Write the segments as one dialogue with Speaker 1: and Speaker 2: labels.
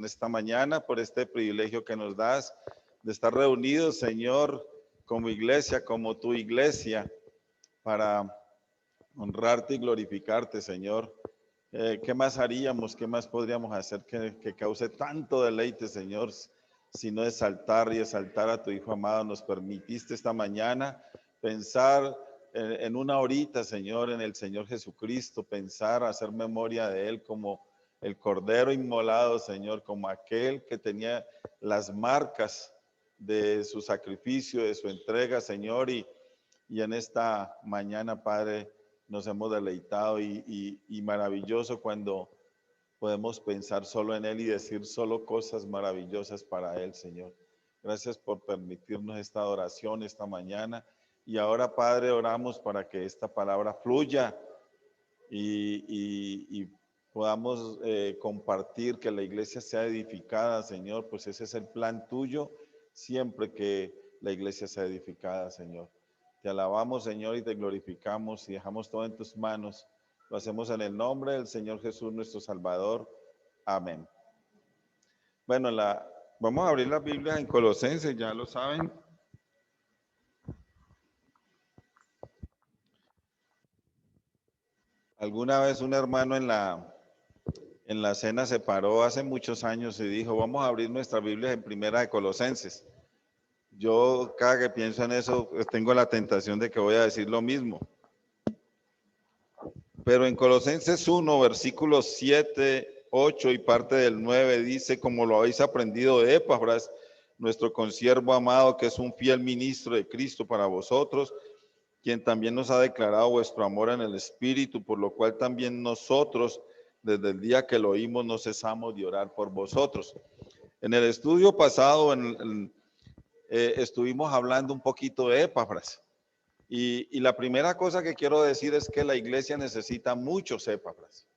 Speaker 1: en esta mañana, por este privilegio que nos das de estar reunidos, Señor, como iglesia, como tu iglesia, para honrarte y glorificarte, Señor. ¿Qué más haríamos? ¿Qué más podríamos hacer que cause tanto deleite, Señor? Sino exaltar y exaltar a tu Hijo amado. Nos permitiste esta mañana pensar en una horita, Señor, en el Señor Jesucristo, pensar, hacer memoria de Él como el Cordero inmolado, Señor, como aquel que tenía las marcas de su sacrificio, de su entrega, Señor, y en esta mañana, Padre, nos hemos deleitado y maravilloso cuando podemos pensar solo en Él y decir solo cosas maravillosas para Él, Señor. Gracias por permitirnos esta adoración esta mañana. Y ahora, Padre, oramos para que esta palabra fluya y podamos compartir, que la iglesia sea edificada, Señor, pues ese es el plan tuyo, siempre que la iglesia sea edificada, Señor. Te alabamos, Señor, y te glorificamos y dejamos todo en tus manos. Lo hacemos en el nombre del Señor Jesús, nuestro Salvador. Amén. Bueno, vamos a abrir la Biblia en Colosenses, ya lo saben. Alguna vez un hermano en la cena se paró hace muchos años y dijo, vamos a abrir nuestra Biblia en Primera de Colosenses. Yo cada que pienso en eso, tengo la tentación de que voy a decir lo mismo. Pero en Colosenses 1, versículos 7, 8 y parte del 9 dice, como lo habéis aprendido de Epafras, nuestro consiervo amado, que es un fiel ministro de Cristo para vosotros, quien también nos ha declarado vuestro amor en el Espíritu, por lo cual también nosotros, desde el día que lo oímos, no cesamos de orar por vosotros. En el estudio pasado estuvimos hablando un poquito de Epafras. Y la primera cosa que quiero decir es que la iglesia necesita muchos Epafras.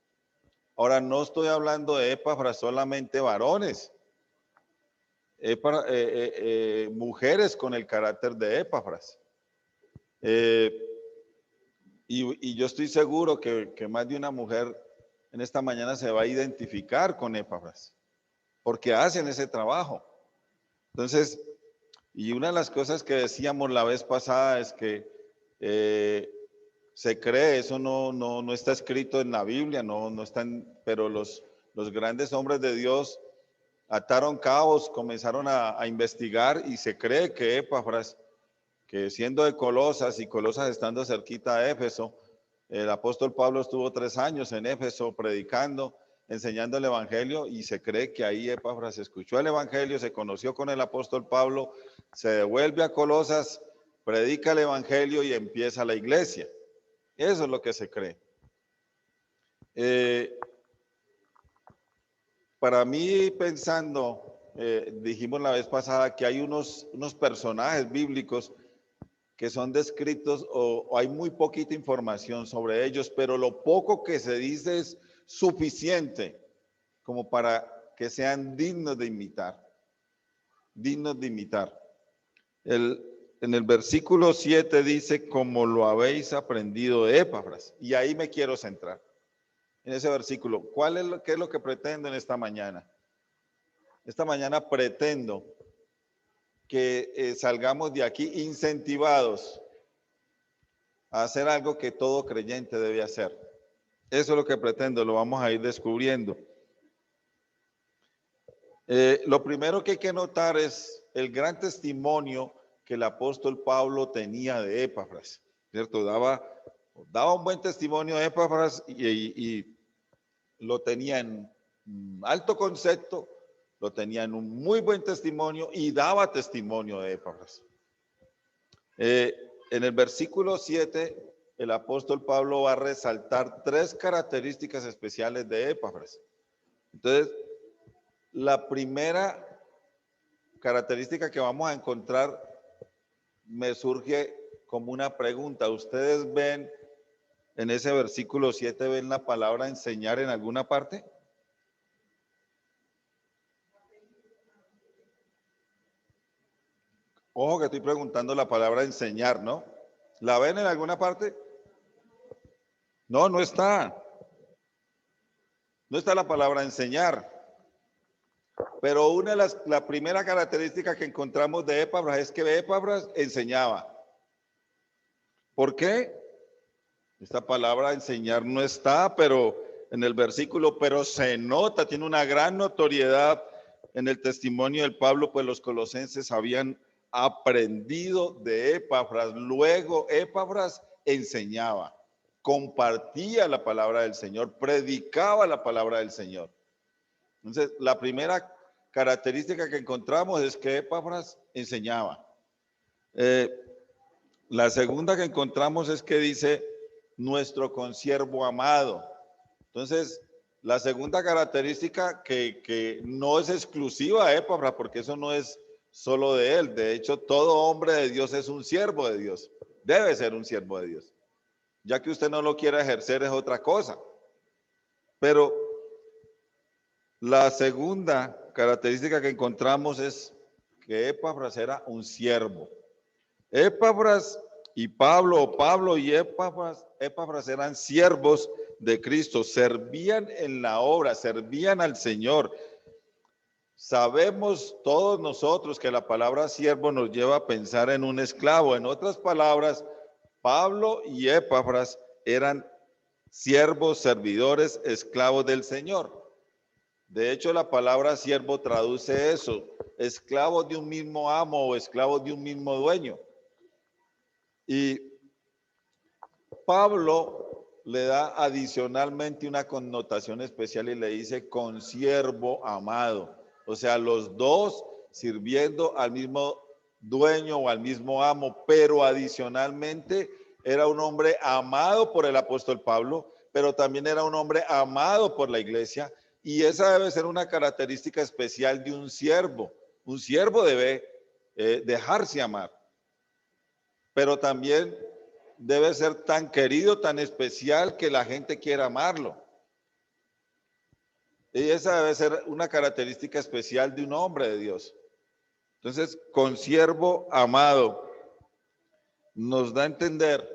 Speaker 1: Ahora, no estoy hablando de Epafras solamente varones, mujeres con el carácter de Epafras. Y yo estoy seguro que más de una mujer en esta mañana se va a identificar con Epafras, porque hacen ese trabajo. Entonces, y una de las cosas que decíamos la vez pasada es que se cree, eso no está escrito en la Biblia, no están, pero los grandes hombres de Dios ataron cabos, comenzaron a investigar y se cree que Epafras, que siendo de Colosas y Colosas estando cerquita a Éfeso, el apóstol Pablo estuvo 3 años en Éfeso predicando, enseñando el evangelio, y se cree que ahí Epafras escuchó el evangelio, se conoció con el apóstol Pablo, se devuelve a Colosas, predica el evangelio y empieza la iglesia. Eso es lo que se cree. Para mí, pensando, dijimos la vez pasada que hay unos personajes bíblicos que son descritos o hay muy poquita información sobre ellos, pero lo poco que se dice es suficiente como para que sean dignos de imitar. Dignos de imitar. En el versículo 7 dice, como lo habéis aprendido de Epafras. Y ahí me quiero centrar, en ese versículo. ¿Qué es lo que pretendo en esta mañana? Esta mañana pretendo que salgamos de aquí incentivados a hacer algo que todo creyente debe hacer. Eso es lo que pretendo, lo vamos a ir descubriendo. Lo primero que hay que notar es el gran testimonio que el apóstol Pablo tenía de Epafras, ¿cierto? Daba un buen testimonio de Epafras y lo tenía en alto concepto, lo tenía en un muy buen testimonio y daba testimonio de Epafras. En el versículo 7, el apóstol Pablo va a resaltar 3 características especiales de Epafras. Entonces, la primera característica que vamos a encontrar me surge como una pregunta. ¿Ustedes ven en ese versículo 7, ven la palabra enseñar en alguna parte? Ojo que estoy preguntando la palabra enseñar, ¿no? ¿La ven en alguna parte? No, no está. No está la palabra enseñar. Pero la primera característica que encontramos de Epafras es que Epafras enseñaba. ¿Por qué? Esta palabra enseñar no está, pero en el versículo, pero se nota, tiene una gran notoriedad en el testimonio del Pablo, pues los colosenses habían aprendido de Epafras. Luego Epafras enseñaba, compartía la palabra del Señor, predicaba la palabra del Señor. Entonces, la primera característica que encontramos es que Epafras enseñaba. La segunda que encontramos es que dice nuestro consiervo amado. Entonces, la segunda característica que no es exclusiva de Epafras, porque eso no es solo de él. De hecho, todo hombre de Dios es un siervo de Dios. Debe ser un siervo de Dios. Ya que usted no lo quiera ejercer es otra cosa. Pero la segunda característica que encontramos es que Epafras era un siervo. Epafras y Pablo, o Pablo y Epafras eran siervos de Cristo, servían en la obra, servían al Señor. Sabemos todos nosotros que la palabra siervo nos lleva a pensar en un esclavo. En otras palabras, Pablo y Epafras eran siervos, servidores, esclavos del Señor. De hecho, la palabra siervo traduce eso, esclavos de un mismo amo o esclavos de un mismo dueño. Y Pablo le da adicionalmente una connotación especial y le dice consiervo amado. O sea, los dos sirviendo al mismo dueño o al mismo amo, pero adicionalmente era un hombre amado por el apóstol Pablo, pero también era un hombre amado por la iglesia. Y esa debe ser una característica especial de un siervo. Un siervo debe dejarse amar, pero también debe ser tan querido, tan especial que la gente quiera amarlo. Y esa debe ser una característica especial de un hombre de Dios. Entonces, consiervo amado nos da a entender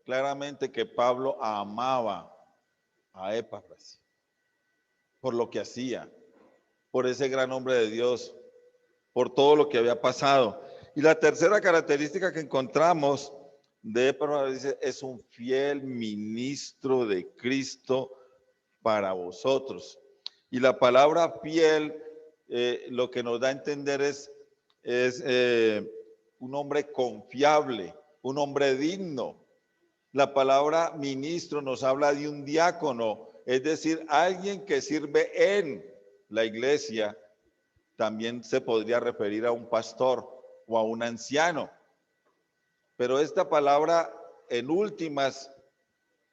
Speaker 1: claramente que Pablo amaba a Epafras por lo que hacía, por ese gran hombre de Dios, por todo lo que había pasado. Y la tercera característica que encontramos de Epafras dice, es un fiel ministro de Cristo para vosotros. Y la palabra fiel, lo que nos da a entender es un hombre confiable, un hombre digno. La palabra ministro nos habla de un diácono, es decir, alguien que sirve en la iglesia. También se podría referir a un pastor o a un anciano. Pero esta palabra, en últimas,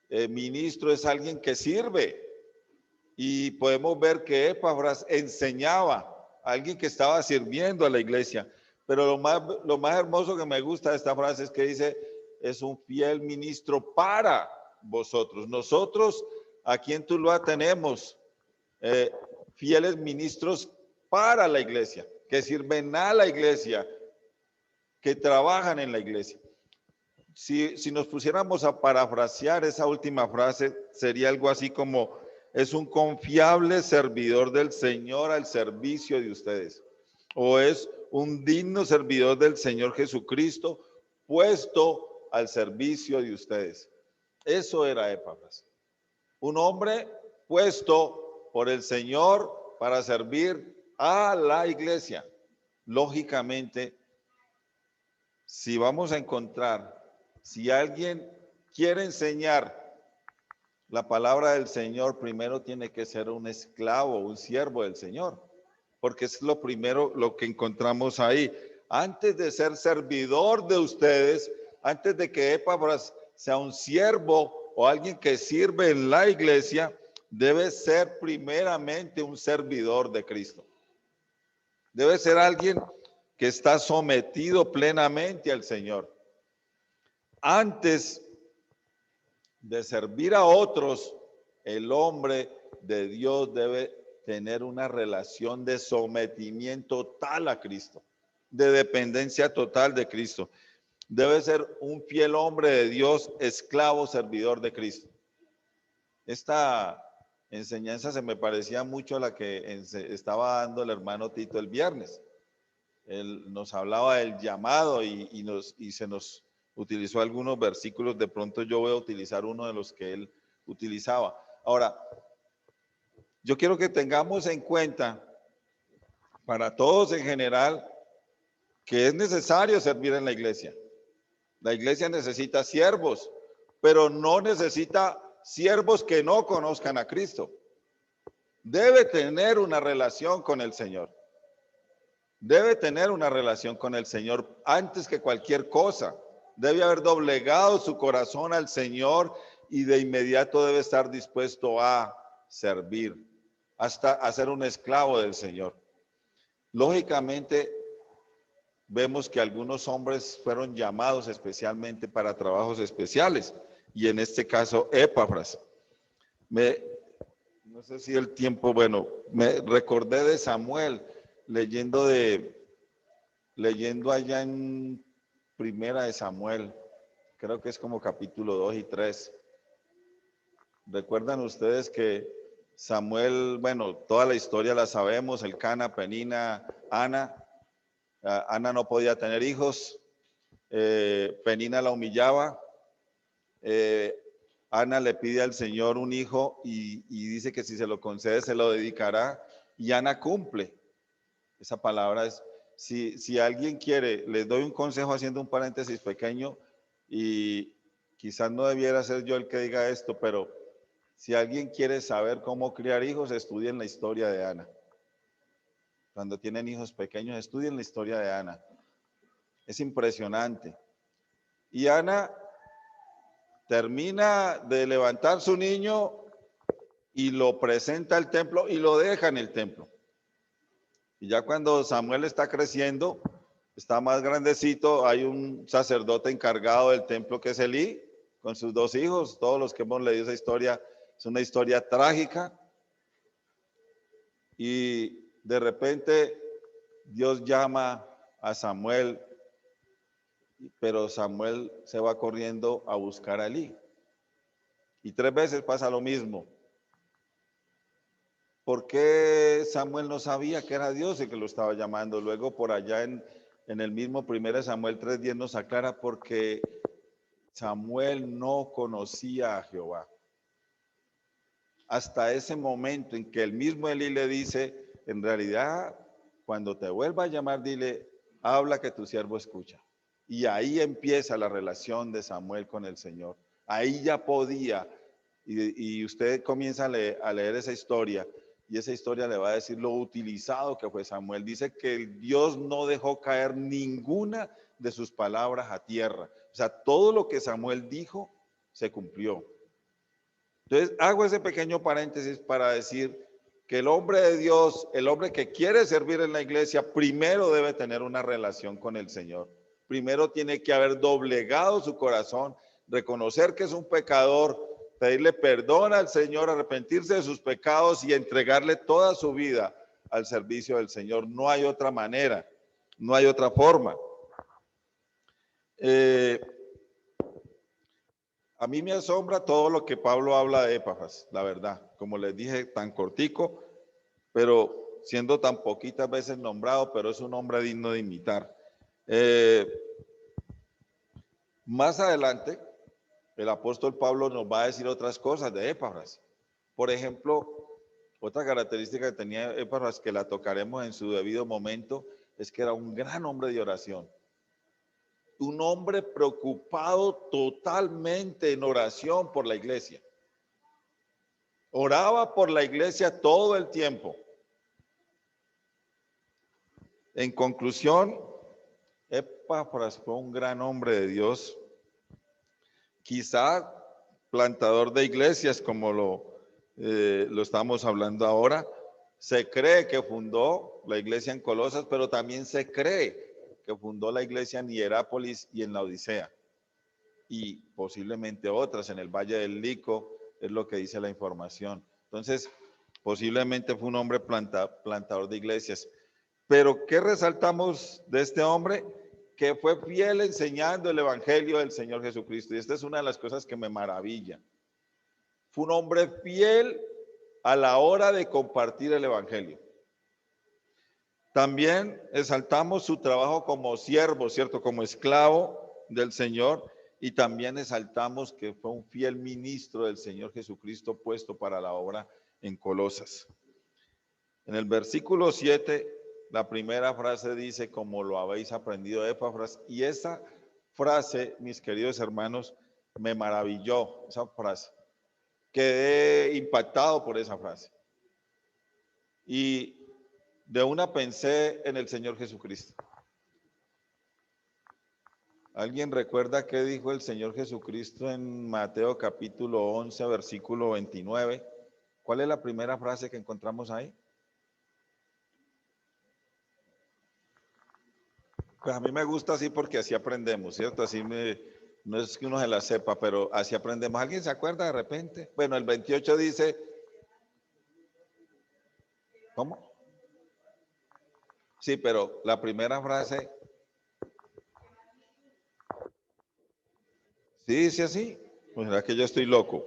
Speaker 1: ministro es alguien que sirve. Y podemos ver que Epafras enseñaba a alguien que estaba sirviendo a la iglesia. Pero lo más hermoso que me gusta de esta frase es que dice, es un fiel ministro para vosotros. Nosotros aquí en Tuluá tenemos fieles ministros para la iglesia, que sirven a la iglesia, que trabajan en la iglesia. Si nos pusiéramos a parafrasear esa última frase, sería algo así como, es un confiable servidor del Señor al servicio de ustedes. O es un digno servidor del Señor Jesucristo puesto al servicio de ustedes. Eso era Epafras. Un hombre puesto por el Señor para servir a la iglesia. Lógicamente, si vamos a encontrar, si alguien quiere enseñar la palabra del Señor, primero tiene que ser un esclavo, un siervo del Señor, porque es lo primero, lo que encontramos ahí. Antes de ser servidor de ustedes, antes de que Epafras sea un siervo o alguien que sirve en la iglesia, debe ser primeramente un servidor de Cristo. Debe ser alguien que está sometido plenamente al Señor. Antes de servir a otros, el hombre de Dios debe tener una relación de sometimiento total a Cristo, de dependencia total de Cristo. Debe ser un fiel hombre de Dios, esclavo, servidor de Cristo. Esta enseñanza se me parecía mucho a la que estaba dando el hermano Tito el viernes. Él nos hablaba del llamado y se nos utilizó algunos versículos. De pronto yo voy a utilizar uno de los que él utilizaba. Ahora, yo quiero que tengamos en cuenta, para todos en general, que es necesario servir en la iglesia. La iglesia necesita siervos, pero no necesita siervos que no conozcan a Cristo. Debe tener una relación con el Señor. Debe tener una relación con el Señor antes que cualquier cosa. Debe haber doblegado su corazón al Señor y de inmediato debe estar dispuesto a servir, hasta a ser un esclavo del Señor. Lógicamente, vemos que algunos hombres fueron llamados especialmente para trabajos especiales, y en este caso Epafras. No sé si el tiempo, bueno, me recordé de Samuel leyendo allá en Primera de Samuel, creo que es como capítulo 2 y 3. ¿Recuerdan ustedes que Samuel, bueno, toda la historia la sabemos, el Cana, Penina, Ana? Ana no podía tener hijos, Penina la humillaba, Ana le pide al Señor un hijo y dice que si se lo concede se lo dedicará, y Ana cumple. Esa palabra es, si alguien quiere, les doy un consejo haciendo un paréntesis pequeño, y quizás no debiera ser yo el que diga esto, pero si alguien quiere saber cómo criar hijos, estudien la historia de Ana. Cuando tienen hijos pequeños, estudien la historia de Ana. Es impresionante. Y Ana termina de levantar su niño y lo presenta al templo y lo deja en el templo. Y ya cuando Samuel está creciendo, está más grandecito, hay un sacerdote encargado del templo que es Elí, con sus 2 hijos. Todos los que hemos leído esa historia, es una historia trágica. Y de repente Dios llama a Samuel, pero Samuel se va corriendo a buscar a Elí. Y 3 veces pasa lo mismo. ¿Por qué Samuel no sabía que era Dios el que lo estaba llamando? Luego por allá en el mismo 1 Samuel 3:10 nos aclara, porque Samuel no conocía a Jehová. Hasta ese momento en que el mismo Elí le dice, en realidad, cuando te vuelva a llamar, dile, habla que tu siervo escucha. Y ahí empieza la relación de Samuel con el Señor. Ahí ya podía, y usted comienza a leer esa historia, y esa historia le va a decir lo utilizado que fue Samuel. Dice que Dios no dejó caer ninguna de sus palabras a tierra. O sea, todo lo que Samuel dijo se cumplió. Entonces, hago ese pequeño paréntesis para decir que el hombre de Dios, el hombre que quiere servir en la iglesia, primero debe tener una relación con el Señor. Primero tiene que haber doblegado su corazón, reconocer que es un pecador, pedirle perdón al Señor, arrepentirse de sus pecados y entregarle toda su vida al servicio del Señor. No hay otra manera, no hay otra forma. A mí me asombra todo lo que Pablo habla de Epafras, la verdad. Como les dije, tan cortico, pero siendo tan poquitas veces nombrado, pero es un hombre digno de imitar. Más adelante, el apóstol Pablo nos va a decir otras cosas de Epafras. Por ejemplo, otra característica que tenía Epafras, que la tocaremos en su debido momento, es que era un gran hombre de oración. Un hombre preocupado totalmente en oración por la iglesia. Oraba por la iglesia todo el tiempo. En conclusión, Epafras fue un gran hombre de Dios, quizá plantador de iglesias, como lo estamos hablando ahora. Se cree que fundó la iglesia en Colosas, pero también se cree que fundó la iglesia en Hierápolis y en la Odisea, y posiblemente otras en el Valle del Lico, es lo que dice la información. Entonces, posiblemente fue un hombre plantador de iglesias. Pero ¿qué resaltamos de este hombre? Que fue fiel enseñando el evangelio del Señor Jesucristo. Y esta es una de las cosas que me maravilla. Fue un hombre fiel a la hora de compartir el evangelio. También exaltamos su trabajo como siervo, ¿cierto? Como esclavo del Señor, y también exaltamos que fue un fiel ministro del Señor Jesucristo puesto para la obra en Colosas. En el versículo 7, la primera frase dice, como lo habéis aprendido de Epafras, y esa frase, mis queridos hermanos, me maravilló, esa frase. Quedé impactado por esa frase. Y de una pensé en el Señor Jesucristo. ¿Alguien recuerda qué dijo el Señor Jesucristo en Mateo capítulo 11, versículo 29? ¿Cuál es la primera frase que encontramos ahí? Pues a mí me gusta así porque así aprendemos, ¿cierto? No es que uno se la sepa, pero así aprendemos. ¿Alguien se acuerda de repente? Bueno, el 28 dice, ¿cómo? Sí, pero la primera frase, ¿sí dice así? Pues será que yo estoy loco.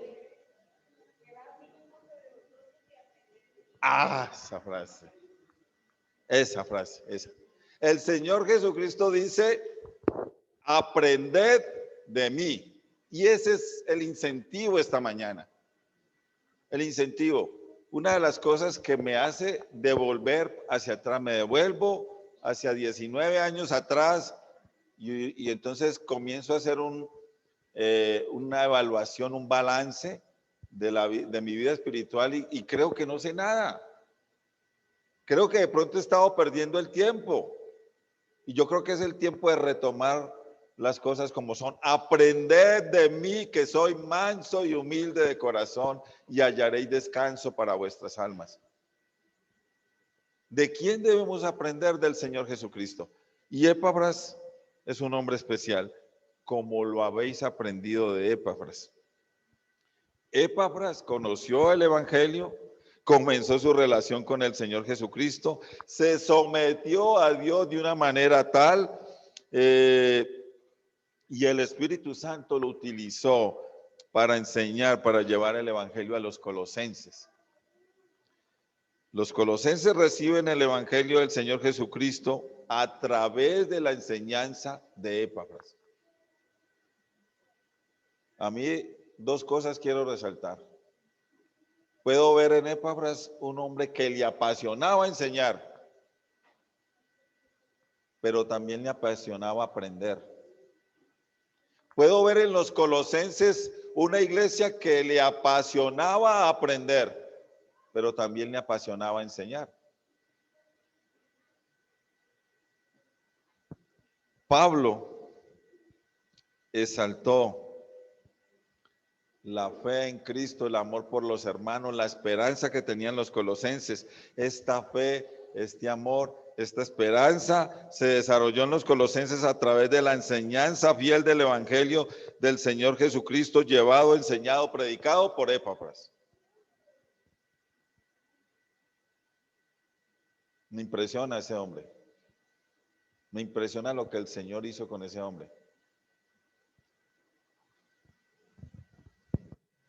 Speaker 1: Ah, esa frase, esa. El Señor Jesucristo dice, aprended de mí. Y ese es el incentivo esta mañana. El incentivo. Una de las cosas que me hace devolver hacia atrás, me devuelvo hacia 19 años atrás y entonces comienzo a hacer una evaluación, un balance de mi vida espiritual y creo que no sé nada. Creo que de pronto he estado perdiendo el tiempo. Y yo creo que es el tiempo de retomar las cosas como son. Aprended de mí que soy manso y humilde de corazón y hallaréis descanso para vuestras almas. ¿De quién debemos aprender? Del Señor Jesucristo. Y Epafras es un hombre especial, como lo habéis aprendido de Epafras. Epafras conoció el Evangelio, comenzó su relación con el Señor Jesucristo, se sometió a Dios de una manera tal y el Espíritu Santo lo utilizó para enseñar, para llevar el Evangelio a los colosenses. Los colosenses reciben el Evangelio del Señor Jesucristo a través de la enseñanza de Epafras. A mí dos cosas quiero resaltar. Puedo ver en Epafras un hombre que le apasionaba enseñar, pero también le apasionaba aprender. Puedo ver en los colosenses una iglesia que le apasionaba aprender, pero también le apasionaba enseñar. Pablo exaltó la fe en Cristo, el amor por los hermanos, la esperanza que tenían los colosenses. Esta fe, este amor, esta esperanza se desarrolló en los colosenses a través de la enseñanza fiel del Evangelio del Señor Jesucristo, llevado, enseñado, predicado por Epafras. Me impresiona ese hombre. Me impresiona lo que el Señor hizo con ese hombre.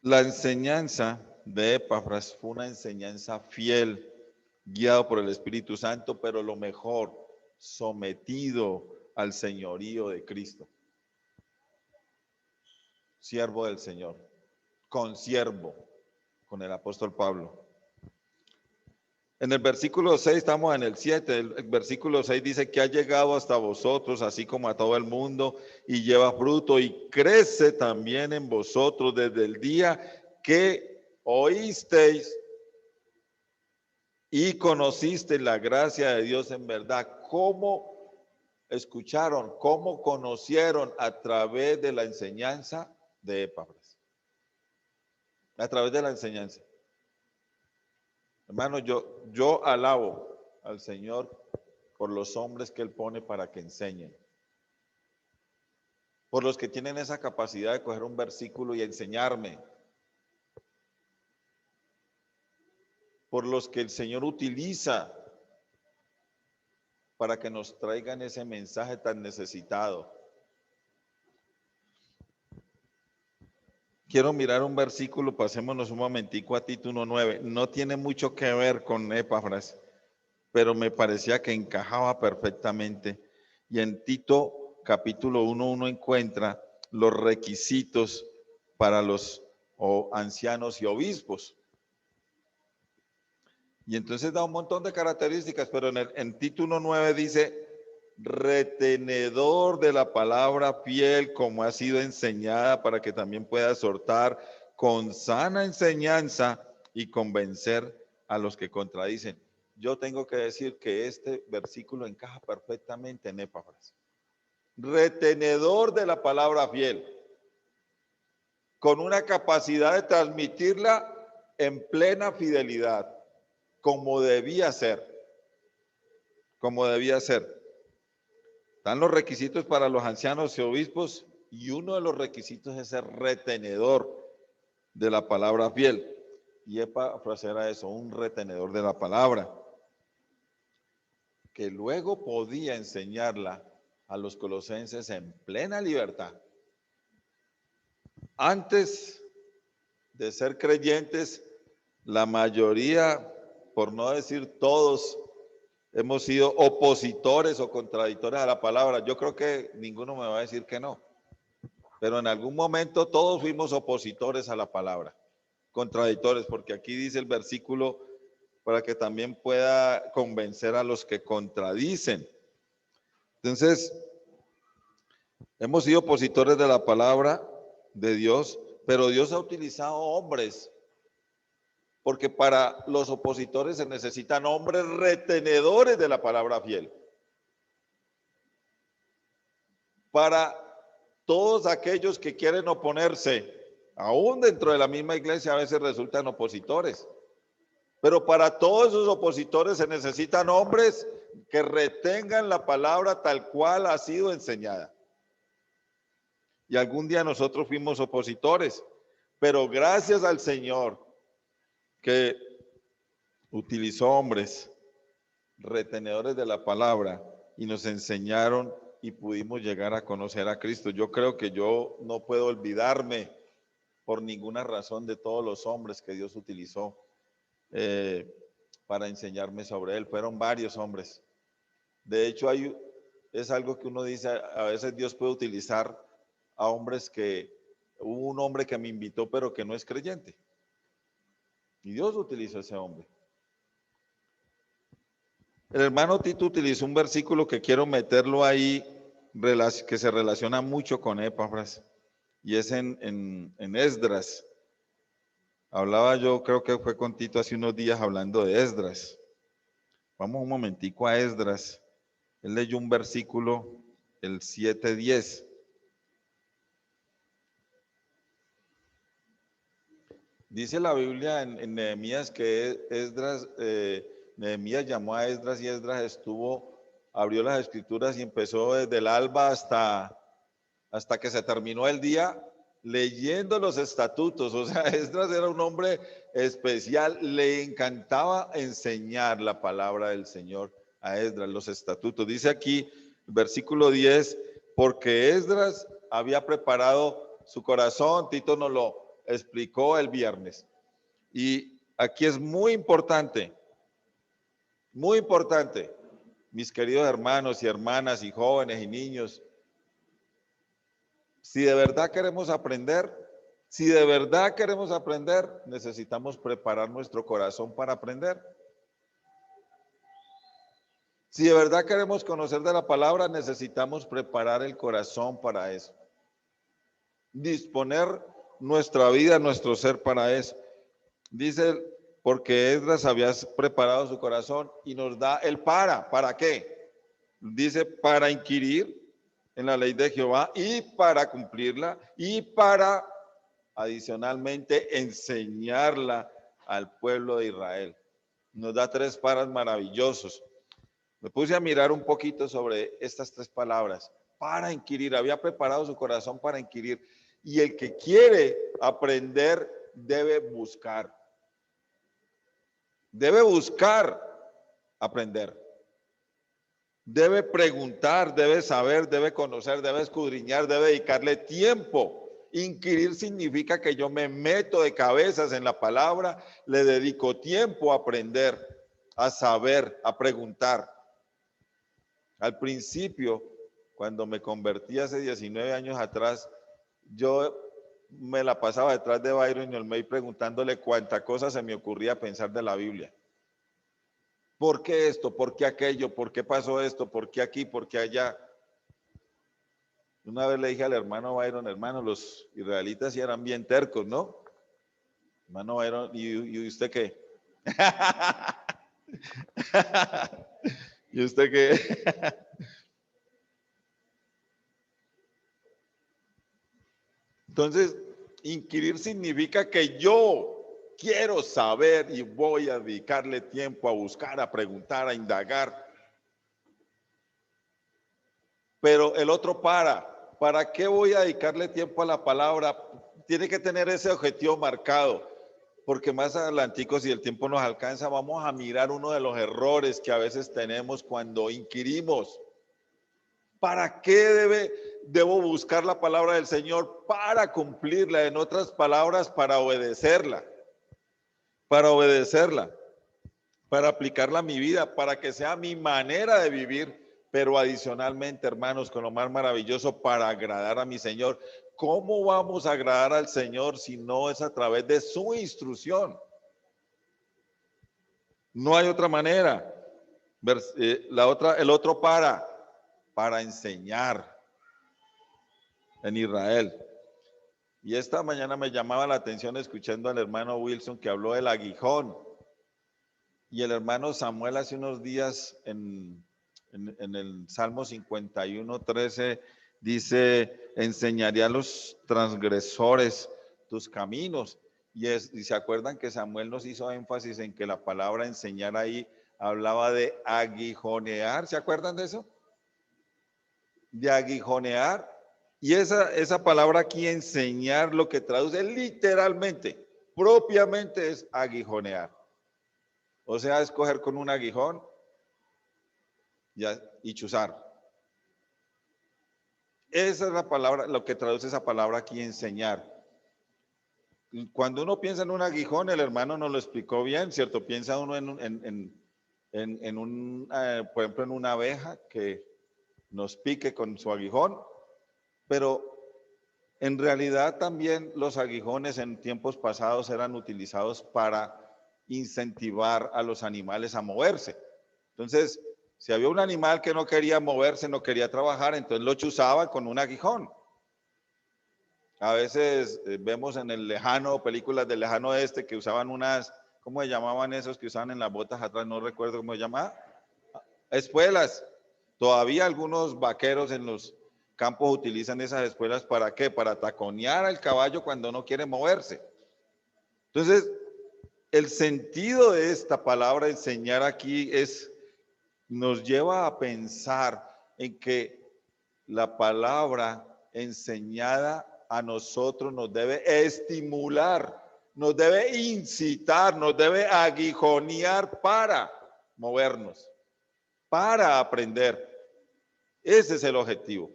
Speaker 1: La enseñanza de Epafras fue una enseñanza fiel, guiado por el Espíritu Santo, pero lo mejor, sometido al señorío de Cristo. Siervo del Señor, consiervo con el apóstol Pablo. En el versículo 6, estamos en el 7, el versículo 6 dice que ha llegado hasta vosotros, así como a todo el mundo, y lleva fruto y crece también en vosotros desde el día que oísteis y conocisteis la gracia de Dios en verdad. ¿Cómo escucharon? ¿Cómo conocieron? A través de la enseñanza de Epafras. A través de la enseñanza. Hermano, yo alabo al Señor por los hombres que Él pone para que enseñen. Por los que tienen esa capacidad de coger un versículo y enseñarme. Por los que el Señor utiliza para que nos traigan ese mensaje tan necesitado. quiero mirar un versículo, pasémonos un momentico a Tito 1:9. No tiene mucho que ver con Epafras, pero me parecía que encajaba perfectamente. Y en Tito capítulo 1 uno encuentra los requisitos para los ancianos y obispos. Y entonces da un montón de características, pero en Tito 1:9 dice, retenedor de la palabra fiel como ha sido enseñada, para que también pueda exhortar con sana enseñanza y convencer a los que contradicen. Yo tengo que decir que este versículo encaja perfectamente en Epafras. Retenedor de la palabra fiel, con una capacidad de transmitirla en plena fidelidad, como debía ser, como debía ser. Están los requisitos para los ancianos y obispos, y uno de los requisitos es ser retenedor de la palabra fiel. Y Epafras era eso, un retenedor de la palabra, que luego podía enseñarla a los colosenses en plena libertad. Antes de ser creyentes, la mayoría, por no decir todos, hemos sido opositores o contradictores a la palabra. Yo creo que ninguno me va a decir que no, pero en algún momento todos fuimos opositores a la palabra, contradictores, porque aquí dice el versículo para que también pueda convencer a los que contradicen. Entonces, hemos sido opositores de la palabra de Dios, pero Dios ha utilizado hombres, porque para los opositores se necesitan hombres retenedores de la palabra fiel. Para todos aquellos que quieren oponerse, aún dentro de la misma iglesia a veces resultan opositores, pero para todos esos opositores se necesitan hombres que retengan la palabra tal cual ha sido enseñada. Y algún día nosotros fuimos opositores, pero gracias al Señor que utilizó hombres retenedores de la palabra y nos enseñaron y pudimos llegar a conocer a Cristo. Yo creo que yo no puedo olvidarme por ninguna razón de todos los hombres que Dios utilizó para enseñarme sobre Él. Fueron varios hombres. De hecho, es algo que uno dice, a veces Dios puede utilizar a hombres hubo un hombre que me invitó pero que no es creyente. Y Dios utilizó a ese hombre. El hermano Tito utilizó un versículo que quiero meterlo ahí, que se relaciona mucho con Epafras, y es en Esdras. Hablaba yo, creo que fue con Tito hace unos días hablando de Esdras. Vamos un momentico a Esdras. Él leyó un versículo, el 7:10. Dice la Biblia en Nehemías que Esdras, Nehemías llamó a Esdras y Esdras abrió las escrituras y empezó desde el alba hasta que se terminó el día leyendo los estatutos. O sea, Esdras era un hombre especial, le encantaba enseñar la palabra del Señor a Esdras, los estatutos. Dice aquí, versículo 10, porque Esdras había preparado su corazón, Tito nos lo explicó el viernes. Y aquí es muy importante, mis queridos hermanos y hermanas y jóvenes y niños, si de verdad queremos aprender, necesitamos preparar nuestro corazón para aprender. Si de verdad queremos conocer de la palabra, necesitamos preparar el corazón para eso. Disponer nuestra vida, nuestro ser para eso. Dice, porque Esdras había preparado su corazón y nos da el ¿para qué? Dice, para inquirir en la ley de Jehová y para cumplirla y para adicionalmente enseñarla al pueblo de Israel. Nos da 3 paras maravillosos. Me puse a mirar un poquito sobre estas 3 palabras. Para inquirir, había preparado su corazón para inquirir. Y el que quiere aprender debe buscar. Debe buscar aprender. Debe preguntar, debe saber, debe conocer, debe escudriñar, debe dedicarle tiempo Inquirir significa que yo me meto de cabezas en la palabra, le dedico tiempo a aprender, a saber, a preguntar. Al principio, cuando me convertí hace 19 años atrás, yo me la pasaba detrás de Byron Olmey preguntándole cuánta cosa se me ocurría pensar de la Biblia. ¿Por qué esto? ¿Por qué aquello? ¿Por qué pasó esto? ¿Por qué aquí? ¿Por qué allá? Una vez le dije al hermano Byron, hermano, los israelitas sí eran bien tercos, ¿no? Hermano Byron, ¿y usted qué? ¿Y usted qué? Entonces, inquirir significa que yo quiero saber y voy a dedicarle tiempo a buscar, a preguntar, a indagar. Pero el otro ¿para qué voy a dedicarle tiempo a la palabra? Tiene que tener ese objetivo marcado, porque más adelantico, si el tiempo nos alcanza, vamos a mirar uno de los errores que a veces tenemos cuando inquirimos. ¿Para qué debo buscar la palabra del Señor? Para cumplirla, en otras palabras, para obedecerla, para aplicarla a mi vida, para que sea mi manera de vivir, pero adicionalmente, hermanos, con lo más maravilloso, para agradar a mi Señor. ¿Cómo vamos a agradar al Señor si no es a través de su instrucción? No hay otra manera. El otro para enseñar en Israel. Y esta mañana me llamaba la atención escuchando al hermano Wilson que habló del aguijón. Y el hermano Samuel hace unos días en el Salmo 51:13 dice, enseñaré a los transgresores tus caminos. Y se acuerdan que Samuel nos hizo énfasis en que la palabra enseñar ahí hablaba de aguijonear. ¿Se acuerdan de eso? De aguijonear. Y esa palabra aquí, enseñar, lo que traduce literalmente, propiamente es aguijonear. O sea, escoger con un aguijón y chuzar. Esa es la palabra, lo que traduce esa palabra aquí, enseñar. Cuando uno piensa en un aguijón, el hermano nos lo explicó bien, ¿cierto? Piensa uno por ejemplo, en una abeja que nos pique con su aguijón, pero en realidad también los aguijones en tiempos pasados eran utilizados para incentivar a los animales a moverse. Entonces, si había un animal que no quería moverse, no quería trabajar, entonces lo chuzaban con un aguijón. A veces vemos en el lejano, películas del lejano oeste que usaban unas, ¿cómo se llamaban esos que usaban en las botas atrás? No recuerdo cómo se llamaba. Espuelas. Todavía algunos vaqueros en los campos utilizan esas espuelas ¿para qué? Para taconear al caballo cuando no quiere moverse. Entonces, el sentido de esta palabra enseñar aquí nos lleva a pensar en que la palabra enseñada a nosotros nos debe estimular, nos debe incitar, nos debe aguijonear para movernos, para aprender. Ese es el objetivo.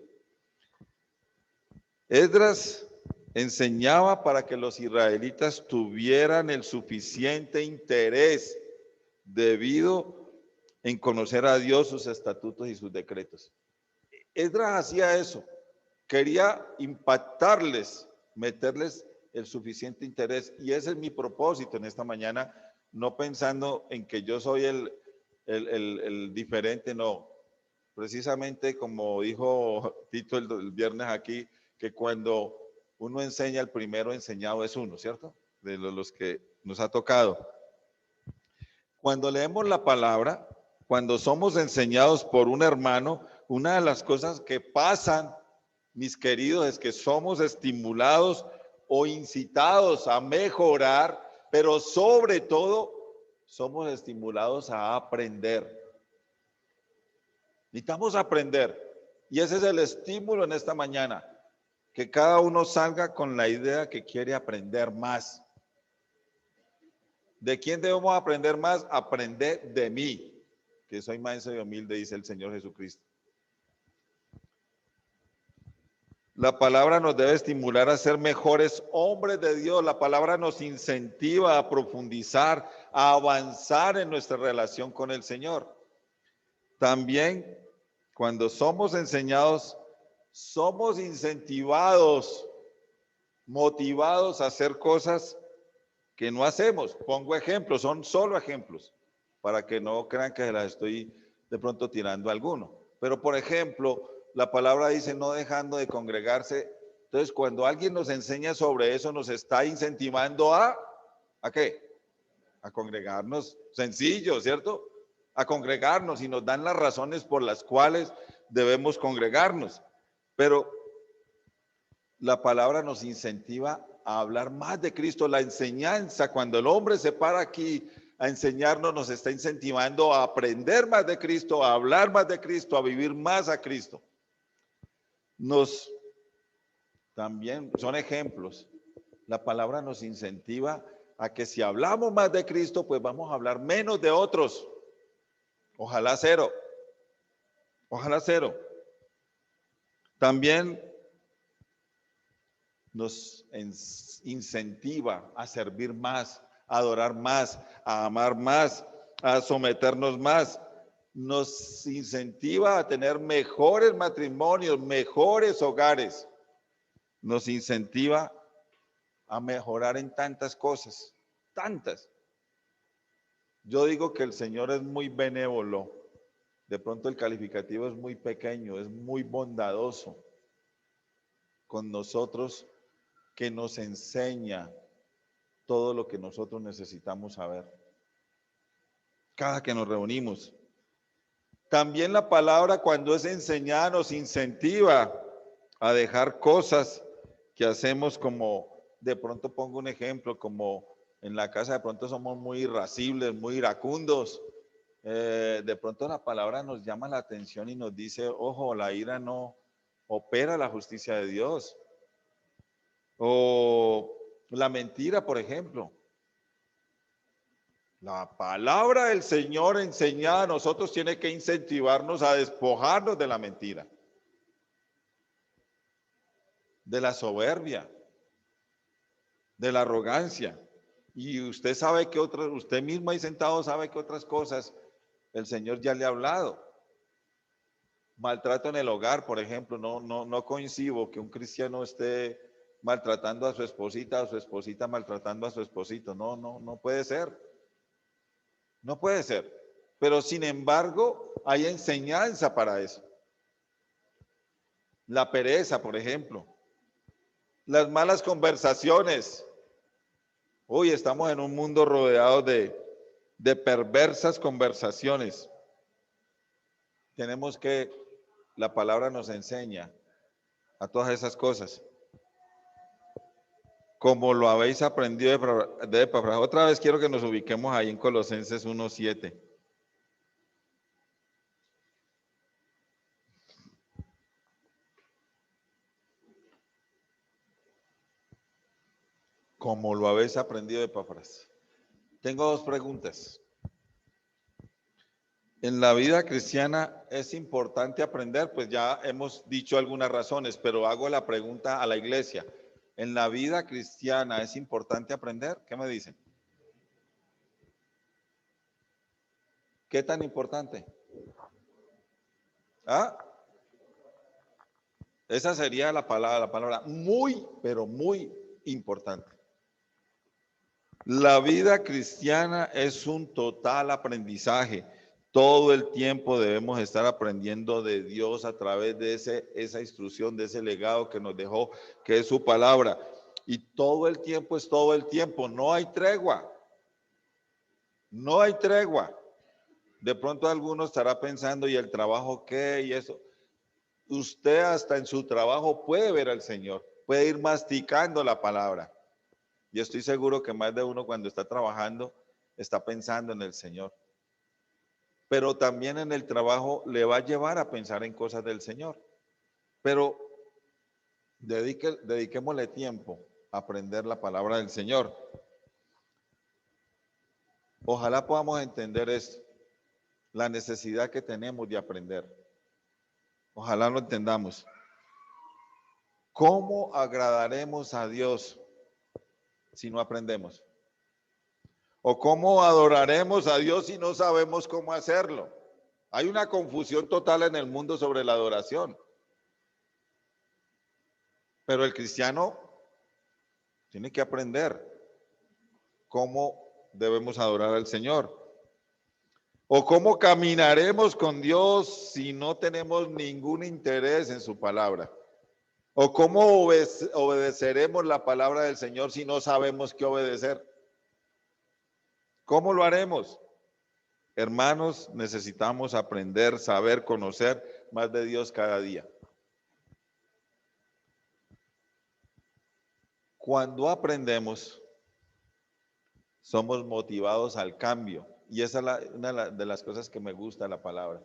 Speaker 1: Esdras enseñaba para que los israelitas tuvieran el suficiente interés debido en conocer a Dios, sus estatutos y sus decretos. Esdras hacía eso, quería impactarles, meterles el suficiente interés, y ese es mi propósito en esta mañana, no pensando en que yo soy el diferente, no. Precisamente como dijo Tito el viernes aquí, que cuando uno enseña, el primero enseñado es uno, ¿cierto? De los que nos ha tocado. Cuando leemos la palabra, cuando somos enseñados por un hermano, una de las cosas que pasan, mis queridos, es que somos estimulados o incitados a mejorar, pero sobre todo somos estimulados a aprender. Necesitamos aprender. Y ese es el estímulo en esta mañana, que cada uno salga con la idea que quiere aprender más. ¿De quién debemos aprender más? Aprender de mí, que soy manso y humilde, dice el Señor Jesucristo. La palabra nos debe estimular a ser mejores hombres de Dios. La palabra nos incentiva a profundizar, a avanzar en nuestra relación con el Señor. También, cuando somos enseñados, somos incentivados, motivados a hacer cosas que no hacemos. Pongo ejemplos, son solo ejemplos, para que no crean que las estoy de pronto tirando a alguno. Pero, por ejemplo, la palabra dice no dejando de congregarse. Entonces, cuando alguien nos enseña sobre eso, nos está incentivando ¿a qué? A congregarnos. Sencillo, ¿cierto? A congregarnos, y nos dan las razones por las cuales debemos congregarnos. Pero la palabra nos incentiva a hablar más de Cristo. La enseñanza, cuando el hombre se para aquí a enseñarnos, nos está incentivando a aprender más de Cristo, a hablar más de Cristo, a vivir más a Cristo. También son ejemplos. La palabra nos incentiva a que si hablamos más de Cristo, pues vamos a hablar menos de otros. Ojalá cero. Ojalá cero. También nos incentiva a servir más, a adorar más, a amar más, a someternos más. Nos incentiva a tener mejores matrimonios, mejores hogares. Nos incentiva a mejorar en tantas cosas, tantas. Yo digo que el Señor es muy benévolo. De pronto el calificativo es muy pequeño, es muy bondadoso con nosotros, que nos enseña todo lo que nosotros necesitamos saber. Cada que nos reunimos. También la palabra, cuando es enseñada, nos incentiva a dejar cosas que hacemos, como, de pronto pongo un ejemplo, como en la casa de pronto somos muy irascibles, muy iracundos. De pronto la palabra nos llama la atención y nos dice, ojo, la ira no opera la justicia de Dios. O la mentira, por ejemplo. La palabra del Señor enseñada a nosotros tiene que incentivarnos a despojarnos de la mentira, de la soberbia, de la arrogancia. Y usted sabe que usted mismo ahí sentado sabe que otras cosas el Señor ya le ha hablado. Maltrato en el hogar, por ejemplo. No coincido que un cristiano esté maltratando a su esposita maltratando a su esposito. No puede ser. No puede ser. Pero sin embargo, hay enseñanza para eso. La pereza, por ejemplo. Las malas conversaciones. Uy, estamos en un mundo rodeado de perversas conversaciones. Tenemos que, la palabra nos enseña a todas esas cosas. Como lo habéis aprendido de Epafras. Otra vez quiero que nos ubiquemos ahí en Colosenses 1:7. Como lo habéis aprendido de Epafras. Tengo dos preguntas. En la vida cristiana es importante aprender, pues ya hemos dicho algunas razones, pero hago la pregunta a la iglesia. ¿En la vida cristiana es importante aprender? ¿Qué me dicen? ¿Qué tan importante? ¿Ah? Esa sería la palabra muy, pero muy importante. La vida cristiana es un total aprendizaje. Todo el tiempo debemos estar aprendiendo de Dios a través de esa instrucción, de ese legado que nos dejó, que es su palabra. Y todo el tiempo es todo el tiempo. No hay tregua. No hay tregua. De pronto alguno estará pensando, ¿y el trabajo qué? Y eso. Usted hasta en su trabajo puede ver al Señor. Puede ir masticando la palabra. Y estoy seguro que más de uno, cuando está trabajando, está pensando en el Señor. Pero también en el trabajo le va a llevar a pensar en cosas del Señor. Pero dediquémosle tiempo a aprender la palabra del Señor. Ojalá podamos entender esto, la necesidad que tenemos de aprender. Ojalá lo entendamos. ¿Cómo agradaremos a Dios si no aprendemos? ¿O cómo adoraremos a Dios si no sabemos cómo hacerlo? Hay una confusión total en el mundo sobre la adoración. Pero el cristiano tiene que aprender cómo debemos adorar al Señor. ¿O cómo caminaremos con Dios si no tenemos ningún interés en su palabra? ¿O cómo obedeceremos la palabra del Señor si no sabemos qué obedecer? ¿Cómo lo haremos? Hermanos, necesitamos aprender, saber, conocer más de Dios cada día. Cuando aprendemos, somos motivados al cambio. Y esa es una de las cosas que me gusta de la palabra.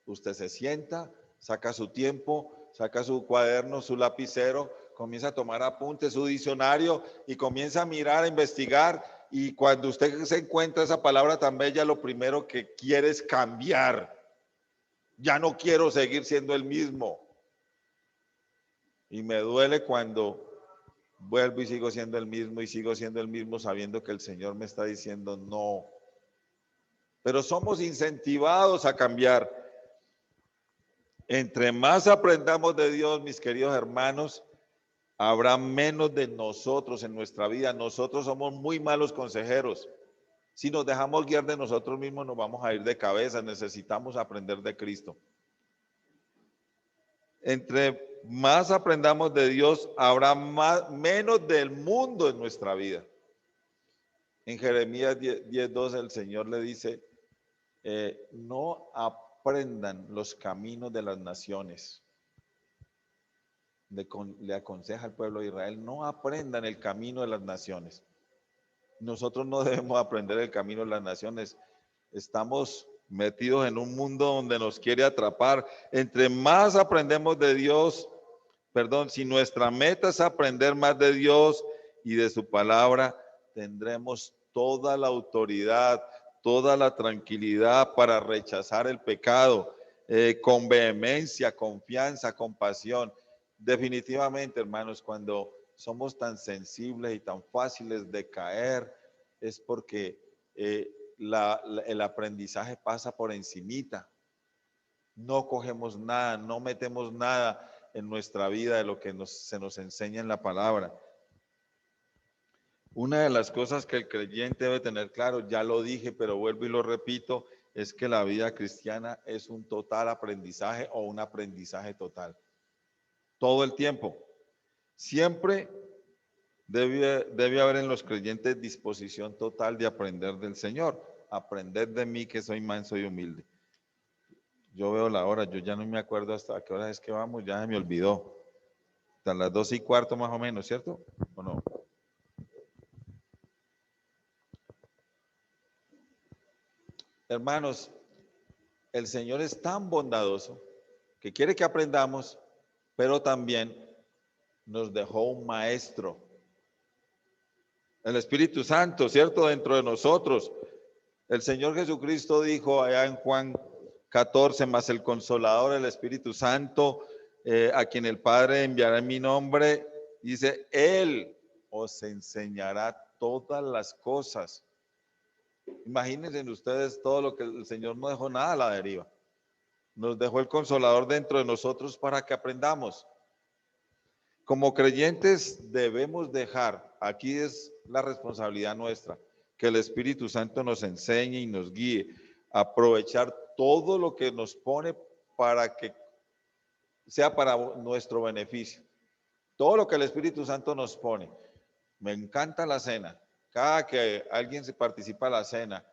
Speaker 1: Usted se sienta, saca su tiempo, saca su cuaderno, su lapicero, comienza a tomar apuntes, su diccionario y comienza a mirar, a investigar. Y cuando usted se encuentra esa palabra tan bella, lo primero que quiere es cambiar. Ya no quiero seguir siendo el mismo. Y me duele cuando vuelvo y sigo siendo el mismo y sigo siendo el mismo sabiendo que el Señor me está diciendo no. Pero somos incentivados a cambiar. Entre más aprendamos de Dios, mis queridos hermanos, habrá menos de nosotros en nuestra vida. Nosotros somos muy malos consejeros. Si nos dejamos guiar de nosotros mismos, nos vamos a ir de cabeza. Necesitamos aprender de Cristo. Entre más aprendamos de Dios, habrá menos del mundo en nuestra vida. En Jeremías 10:12 el Señor le dice, no aprendan los caminos de las naciones. Le aconseja al pueblo de Israel, no aprendan el camino de las naciones. Nosotros no debemos aprender el camino de las naciones. Estamos metidos en un mundo donde nos quiere atrapar. Entre más aprendemos de Dios, si nuestra meta es aprender más de Dios y de su palabra, tendremos toda la autoridad, toda la tranquilidad para rechazar el pecado, con vehemencia, confianza, compasión. Definitivamente, hermanos, cuando somos tan sensibles y tan fáciles de caer, es porque el aprendizaje pasa por encimita. No cogemos nada, no metemos nada en nuestra vida de lo que se nos enseña en la palabra. Una de las cosas que el creyente debe tener claro, ya lo dije, pero vuelvo y lo repito, es que la vida cristiana es un total aprendizaje o un aprendizaje total. Todo el tiempo. Siempre debe haber en los creyentes disposición total de aprender del Señor. Aprender de mí que soy manso y humilde. Yo veo la hora, yo ya no me acuerdo hasta qué hora es que vamos, ya se me olvidó. Hasta las 2:15 más o menos, ¿cierto? ¿O no? Hermanos, el Señor es tan bondadoso que quiere que aprendamos, pero también nos dejó un maestro. El Espíritu Santo, ¿cierto? Dentro de nosotros. El Señor Jesucristo dijo allá en Juan 14, más el Consolador, el Espíritu Santo, a quien el Padre enviará en mi nombre, dice, Él os enseñará todas las cosas. Imagínense ustedes todo lo que el Señor no dejó nada a la deriva. Nos dejó el Consolador dentro de nosotros para que aprendamos. Como creyentes debemos dejar, aquí es la responsabilidad nuestra, que el Espíritu Santo nos enseñe y nos guíe, aprovechar todo lo que nos pone para que sea para nuestro beneficio. Todo lo que el Espíritu Santo nos pone. Me encanta la cena. Cada que alguien se participa en la cena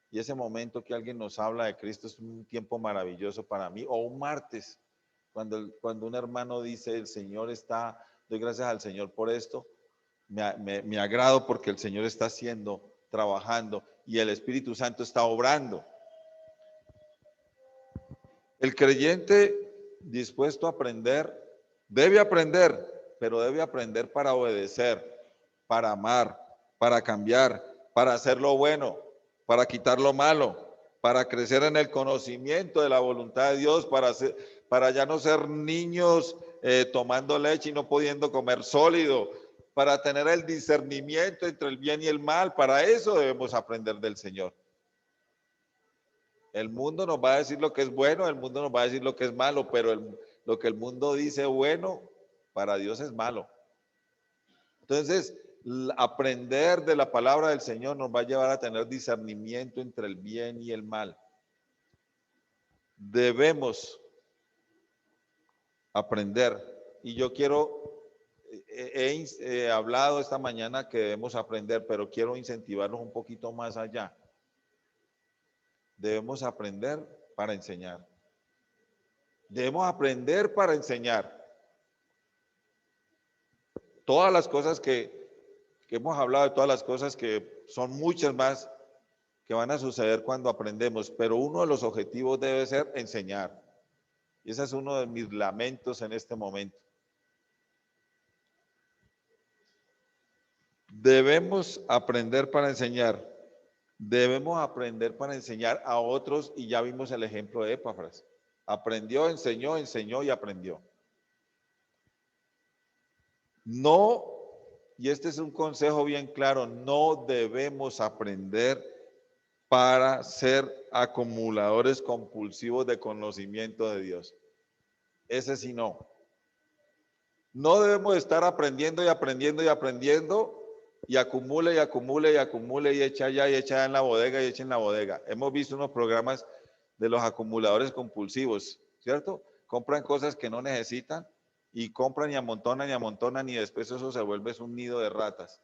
Speaker 1: y ese momento que alguien nos habla de Cristo es un tiempo maravilloso para mí. O un martes, cuando un hermano dice, el Señor está, doy gracias al Señor por esto, me agrado porque el Señor está haciendo, trabajando y el Espíritu Santo está obrando. El creyente dispuesto a aprender, debe aprender, pero debe aprender para obedecer, para amar, para cambiar, para hacer lo bueno, para quitar lo malo, para crecer en el conocimiento de la voluntad de Dios, para ya no ser niños tomando leche y no pudiendo comer sólido, para tener el discernimiento entre el bien y el mal. Para eso debemos aprender del Señor. El mundo nos va a decir lo que es bueno, el mundo nos va a decir lo que es malo, pero lo que el mundo dice bueno, para Dios es malo. Entonces, aprender de la palabra del Señor nos va a llevar a tener discernimiento entre el bien y el mal. Debemos aprender. Y yo quiero, he hablado esta mañana que debemos aprender, pero quiero incentivarnos un poquito más allá. Debemos aprender para enseñar. Debemos aprender para enseñar. Todas las cosas que hemos hablado, de todas las cosas que son muchas más que van a suceder cuando aprendemos, pero uno de los objetivos debe ser enseñar. Y ese es uno de mis lamentos en este momento. Debemos aprender para enseñar. Debemos aprender para enseñar a otros, y ya vimos el ejemplo de Epafras. Aprendió, enseñó, enseñó y aprendió. No, y este es un consejo bien claro, no debemos aprender para ser acumuladores compulsivos de conocimiento de Dios. Ese sí no. No debemos estar aprendiendo y aprendiendo y aprendiendo y acumule y acumule y acumule y echa allá y echa en la bodega y echa en la bodega. Hemos visto unos programas de los acumuladores compulsivos, ¿cierto? Compran cosas que no necesitan y compran y amontonan y después eso se vuelve un nido de ratas.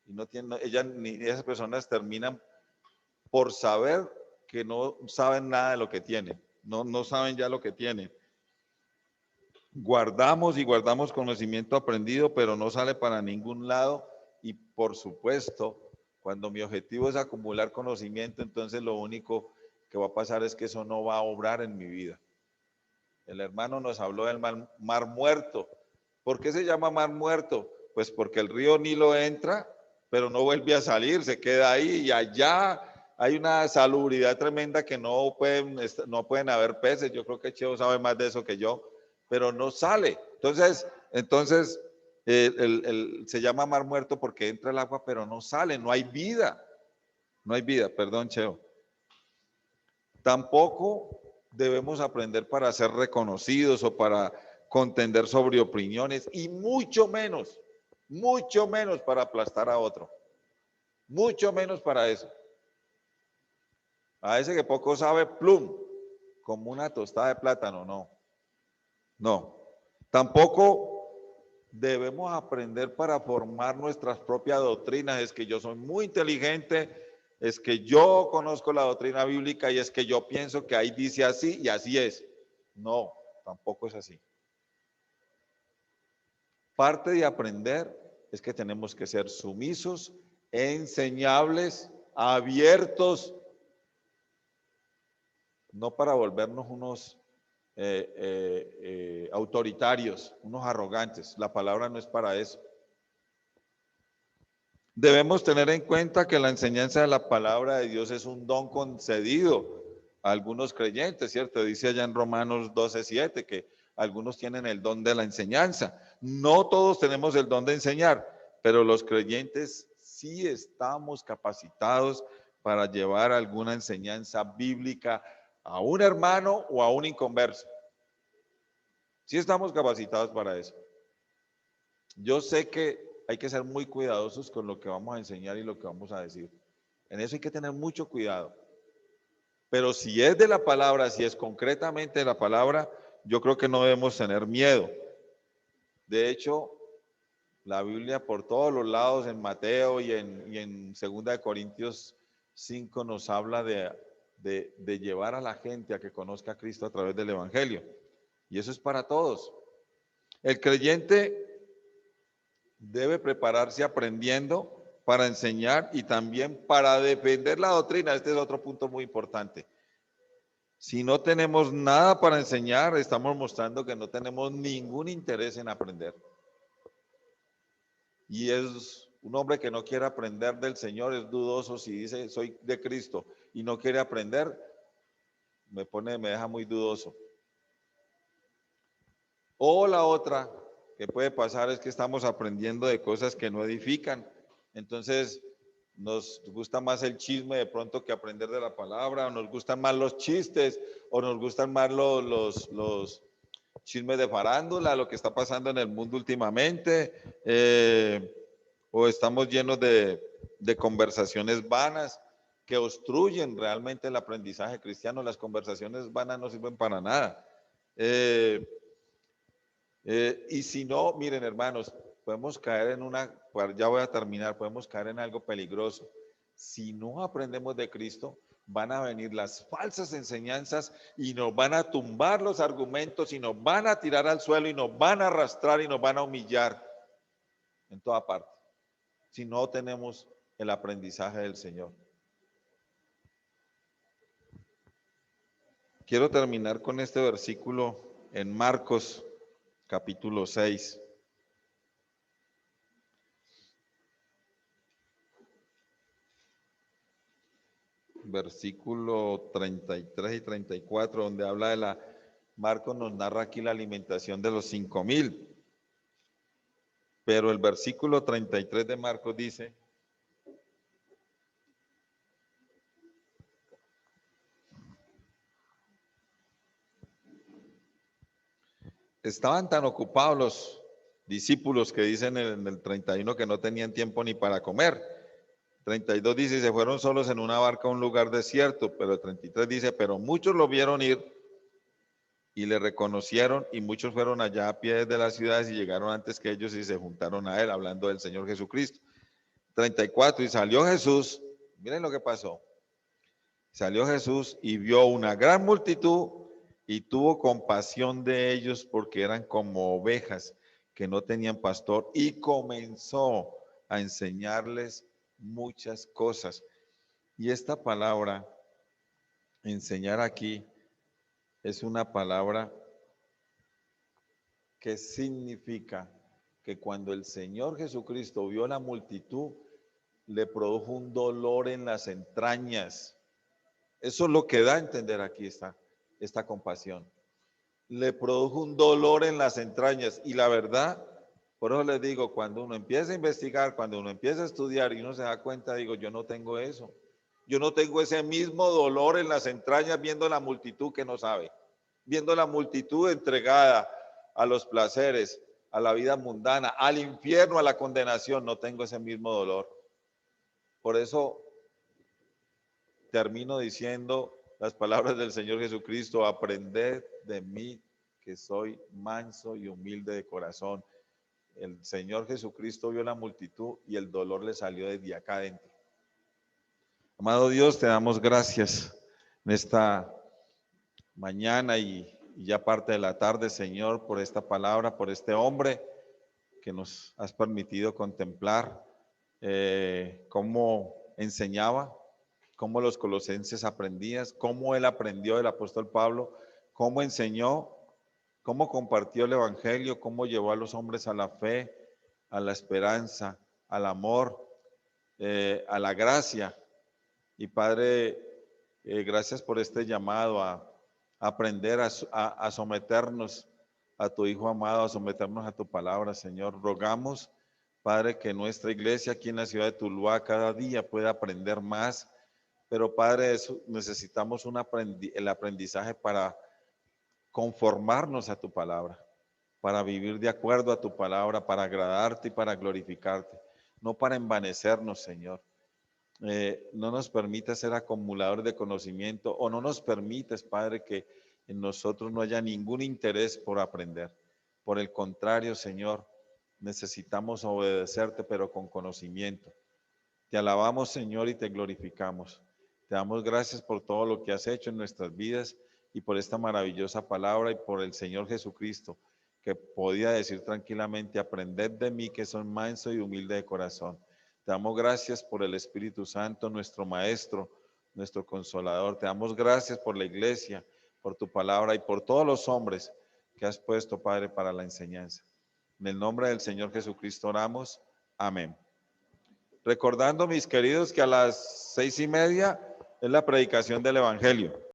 Speaker 1: Y no tienen, ellas ni esas personas terminan por saber que no saben nada de lo que tienen, no saben ya lo que tienen. Guardamos y guardamos conocimiento aprendido, pero no sale para ningún lado. Y por supuesto, cuando mi objetivo es acumular conocimiento, entonces lo único que va a pasar es que eso no va a obrar en mi vida. El hermano nos habló del mar muerto. ¿Por qué se llama mar muerto? Pues porque el río Nilo entra, pero no vuelve a salir, se queda ahí y allá hay una salubridad tremenda que no pueden haber peces. Yo creo que Cheo sabe más de eso que yo, pero no sale. Entonces se llama mar muerto porque entra el agua, pero no sale, no hay vida. No hay vida, perdón, Cheo. Tampoco debemos aprender para ser reconocidos o para contender sobre opiniones, y mucho menos para aplastar a otro. Mucho menos para eso. A ese que poco sabe, plum, como una tostada de plátano, no. No. Tampoco debemos aprender para formar nuestras propias doctrinas. Es que yo soy muy inteligente, es que yo conozco la doctrina bíblica y es que yo pienso que ahí dice así y así es. No, tampoco es así. Parte de aprender es que tenemos que ser sumisos, enseñables, abiertos, no para volvernos unos autoritarios, unos arrogantes. La palabra no es para eso. Debemos tener en cuenta que la enseñanza de la palabra de Dios es un don concedido a algunos creyentes, ¿cierto? Dice allá en Romanos 12:7 que algunos tienen el don de la enseñanza. No todos tenemos el don de enseñar, pero los creyentes sí estamos capacitados para llevar alguna enseñanza bíblica a un hermano o a un inconverso. Sí estamos capacitados para eso. Yo sé que hay que ser muy cuidadosos con lo que vamos a enseñar y lo que vamos a decir. En eso hay que tener mucho cuidado. Pero si es de la palabra, si es concretamente de la palabra, yo creo que no debemos tener miedo. De hecho, la Biblia por todos los lados, en Mateo y en 2 Corintios 5, nos habla de llevar a la gente a que conozca a Cristo a través del Evangelio. Y eso es para todos. El creyente debe prepararse aprendiendo para enseñar y también para defender la doctrina. Este es otro punto muy importante. Si no tenemos nada para enseñar, estamos mostrando que no tenemos ningún interés en aprender. Y es un hombre que no quiere aprender del Señor, es dudoso. Si dice soy de Cristo y no quiere aprender, me deja muy dudoso. O la otra que puede pasar es que estamos aprendiendo de cosas que no edifican. Entonces, nos gusta más el chisme de pronto que aprender de la palabra, o nos gustan más los chistes, o nos gustan más los chismes de farándula, lo que está pasando en el mundo últimamente, o estamos llenos de conversaciones vanas que obstruyen realmente el aprendizaje cristiano. Las conversaciones vanas no sirven para nada. Y si no, miren hermanos, podemos caer en ya voy a terminar, podemos caer en algo peligroso. Si no aprendemos de Cristo, van a venir las falsas enseñanzas y nos van a tumbar los argumentos y nos van a tirar al suelo y nos van a arrastrar y nos van a humillar en toda parte. Si no tenemos el aprendizaje del Señor. Quiero terminar con este versículo en Marcos capítulo 6. Versículo 33 y 34, donde habla de Marcos nos narra aquí la alimentación de los 5,000. Pero el versículo 33 de Marcos dice: estaban tan ocupados los discípulos que dicen en el 31 que no tenían tiempo ni para comer. 32 dice, se fueron solos en una barca a un lugar desierto, pero el 33 dice, pero muchos lo vieron ir y le reconocieron, y muchos fueron allá a pie de las ciudades y llegaron antes que ellos y se juntaron a él, hablando del Señor Jesucristo. 34, y salió Jesús, miren lo que pasó. Salió Jesús y vio una gran multitud y tuvo compasión de ellos porque eran como ovejas que no tenían pastor, y comenzó a enseñarles muchas cosas. Y esta palabra, enseñar aquí, es una palabra que significa que cuando el Señor Jesucristo vio la multitud, le produjo un dolor en las entrañas. Eso es lo que da a entender aquí esta compasión. Le produjo un dolor en las entrañas, y la verdad, por eso les digo, cuando uno empieza a investigar, cuando uno empieza a estudiar y uno se da cuenta, digo, yo no tengo eso. Yo no tengo ese mismo dolor en las entrañas viendo la multitud que no sabe, viendo la multitud entregada a los placeres, a la vida mundana, al infierno, a la condenación. No tengo ese mismo dolor. Por eso termino diciendo las palabras del Señor Jesucristo: aprended de mí, que soy manso y humilde de corazón. El Señor Jesucristo vio la multitud y el dolor le salió desde acá adentro. Amado Dios, te damos gracias en esta mañana y ya parte de la tarde, Señor, por esta palabra, por este hombre que nos has permitido contemplar cómo enseñaba, cómo los colosenses aprendían, cómo él aprendió del apóstol Pablo, cómo enseñó, cómo compartió el evangelio, cómo llevó a los hombres a la fe, a la esperanza, al amor, a la gracia. Y Padre, gracias por este llamado a aprender a someternos a tu Hijo amado, a someternos a tu palabra, Señor. Rogamos, Padre, que nuestra iglesia aquí en la ciudad de Tuluá cada día pueda aprender más, pero Padre, necesitamos el aprendizaje para conformarnos a tu palabra, para vivir de acuerdo a tu palabra, para agradarte y para glorificarte, no para envanecernos, Señor. No nos permitas ser acumuladores de conocimiento, o no nos permites, Padre, que en nosotros no haya ningún interés por aprender. Por el contrario, Señor, necesitamos obedecerte, pero con conocimiento. Te alabamos, Señor, y te glorificamos. Te damos gracias por todo lo que has hecho en nuestras vidas y por esta maravillosa palabra y por el Señor Jesucristo, que podía decir tranquilamente: aprended de mí, que soy manso y humilde de corazón. Te damos gracias por el Espíritu Santo, nuestro Maestro, nuestro Consolador. Te damos gracias por la iglesia, por tu palabra y por todos los hombres que has puesto, Padre, para la enseñanza. En el nombre del Señor Jesucristo oramos. Amén. Recordando, mis queridos, que a las 6:30 es la predicación del Evangelio.